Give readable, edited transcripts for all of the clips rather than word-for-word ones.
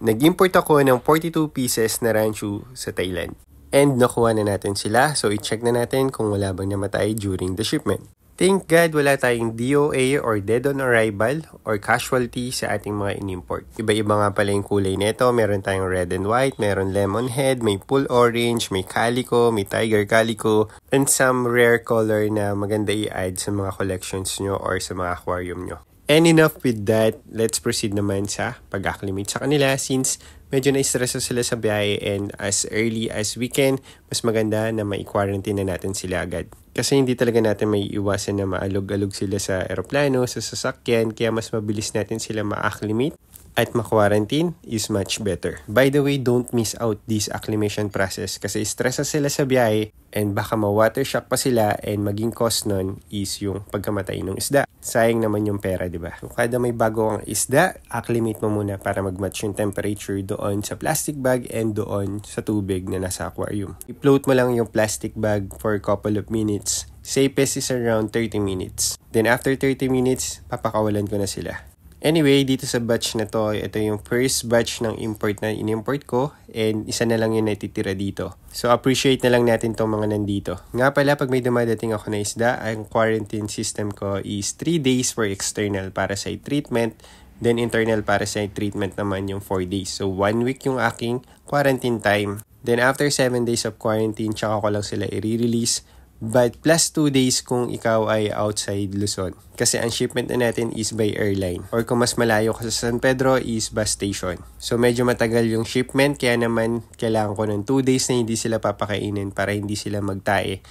Nag-import ako ng 42 pieces na ranchu sa Thailand. And nakuha na natin sila, so i-check na natin kung wala bang namatay during the shipment. Thank God wala tayong DOA or dead on arrival or casualty sa ating mga in-import. Iba-iba nga pala yung kulay nito. Meron tayong red and white, meron lemon head, may full orange, may calico, may tiger calico, and some rare color na maganda i-add sa mga collections nyo or sa mga aquarium nyo. And enough with that, let's proceed naman sa pag-acclimate sa kanila since medyo na-stress sila sa biyahe and as early as we can, mas maganda na mai-quarantine na natin sila agad. Kasi hindi talaga natin may iwasan na maalog-alog sila sa eroplano, sa sasakyan, kaya mas mabilis natin sila ma-acclimate at ma-quarantine is much better. By the way, don't miss out this acclimation process kasi stress sila sa biyahe and baka ma-water shock pa sila and maging cause nun is yung pagkamatay ng isda. Sayang naman yung pera, di ba? So, kada may bago kang isda, acclimate mo muna para mag-match yung temperature doon sa plastic bag and doon sa tubig na nasa aquarium. I-float mo lang yung plastic bag for a couple of minutes. Safest is around 30 minutes. Then after 30 minutes, papakawalan ko na sila. Anyway, dito sa batch na to, ito yung first batch ng import na in-import ko and isa na lang yung natitira dito. So appreciate na lang natin tong mga nandito. Nga pala, pag may dumadating ako na isda, ang quarantine system ko is 3 days for external para sa treatment, then internal para sa treatment naman yung 4 days. So 1 week yung aking quarantine time. Then after 7 days of quarantine, tsaka ko lang sila i-release. But plus 2 days kung ikaw ay outside Luzon. Kasi ang shipment na natin is by airline. Or kung mas malayo ka sa San Pedro is bus station. So medyo matagal yung shipment kaya naman kailangan ko ng 2 days na hindi sila papakainin para hindi sila magtae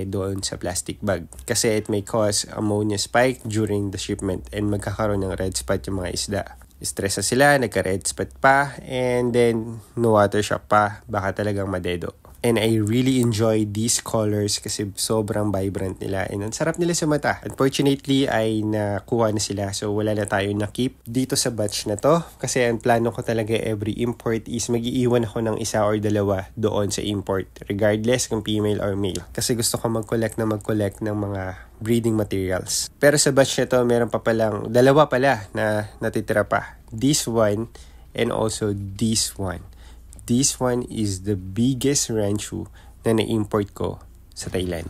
doon sa plastic bag. Kasi it may cause ammonia spike during the shipment and magkakaroon ng red spot yung mga isda. Stress na sila, nagka-red spot pa, and then no water shock pa, baka talagang madedo. And I really enjoy these colors kasi sobrang vibrant nila and ang sarap nila sa mata. Unfortunately ay nakuha na sila so wala na tayo na-keep dito sa batch na to. Kasi ang plano ko talaga every import is mag-iiwan ako ng isa or dalawa doon sa import regardless kung female or male. Kasi gusto ko mag-collect ng mga breeding materials. Pero sa batch na to meron pa palang dalawa pala na natitira pa. This one and also this one. This one is the biggest ranchu na na-import ko sa Thailand.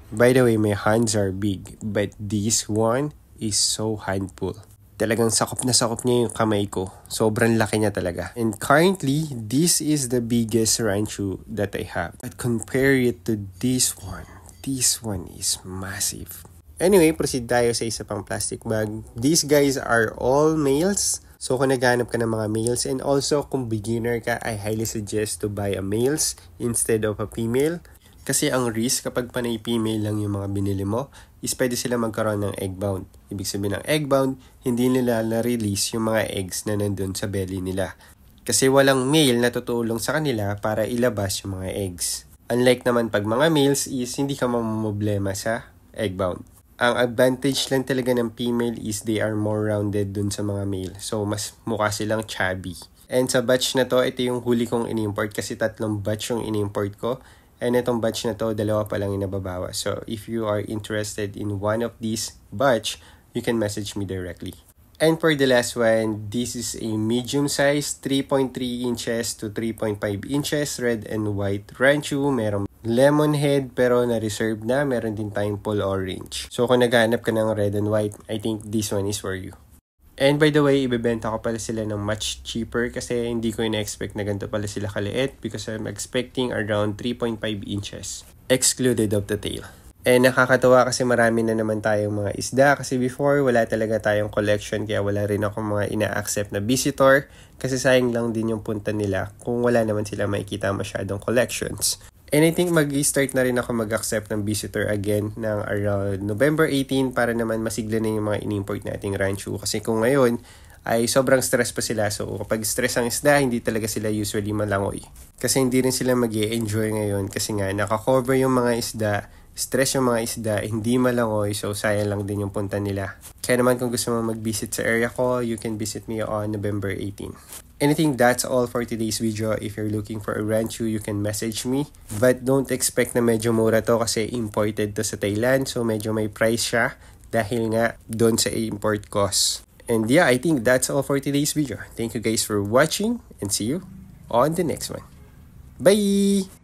By the way, my hands are big, but this one is so handful. Talagang sakop niya yung kamay ko. Sobrang laki niya talaga. And currently, this is the biggest ranchu that I have. But compare it to this one is massive. Anyway, proceed tayo sa isa pang plastic bag. These guys are all males. So kung naghanap ka ng mga males and also kung beginner ka, I highly suggest to buy a males instead of a female. Kasi ang risk kapag panay female lang yung mga binili mo is pwede sila magkaroon ng egg bound. Ibig sabihin ng egg bound, hindi nila na-release yung mga eggs na nandun sa belly nila. Kasi walang male na tutulong sa kanila para ilabas yung mga eggs. Unlike naman pag mga males is hindi ka mamumblema sa egg bound. Ang advantage lang talaga ng female is they are more rounded dun sa mga male. So, mas mukha silang chubby. And sa batch na to, ito yung huli kong in-import kasi 3 batch yung in-import ko. And itong batch na to, 2 pa lang yung nababawa. So, if you are interested in one of these batch, you can message me directly. And for the last one, this is a medium size, 3.3 inches to 3.5 inches, red and white ranchu. Merong lemon head pero na-reserve na. Meron din tayong full orange. So kung naghahanap ka ng red and white, I think this one is for you. And by the way, ibebenta ko pala sila ng much cheaper kasi hindi ko ina-expect na ganito pala sila kaliit because I'm expecting around 3.5 inches excluded of the tail. And nakakatawa kasi marami na naman tayong mga isda kasi before wala talaga tayong collection kaya wala rin ako mga ina-accept na visitor kasi sayang lang din yung punta nila kung wala naman sila makikita masyadong collections. And I think mag-start na rin ako mag-accept ng visitor again ng around November 18 para naman masigla na yung mga in-import nating ranchu kasi kung ngayon ay sobrang stress pa sila. So kapag stress ang isda, hindi talaga sila usually malangoy. Kasi hindi rin sila mag-i-enjoy ngayon kasi nga nakakover yung mga isda, stress yung mga isda, hindi malangoy, so sayang lang din yung punta nila. Kaya naman kung gusto mo mag-visit sa area ko, you can visit me on November 18. And I think that's all for today's video. If you're looking for a ranchu, you can message me. But don't expect na medyo mura to kasi imported to sa Thailand, so medyo may price siya dahil nga doon sa import cost. And yeah, I think that's all for today's video. Thank you guys for watching and see you on the next one. Bye!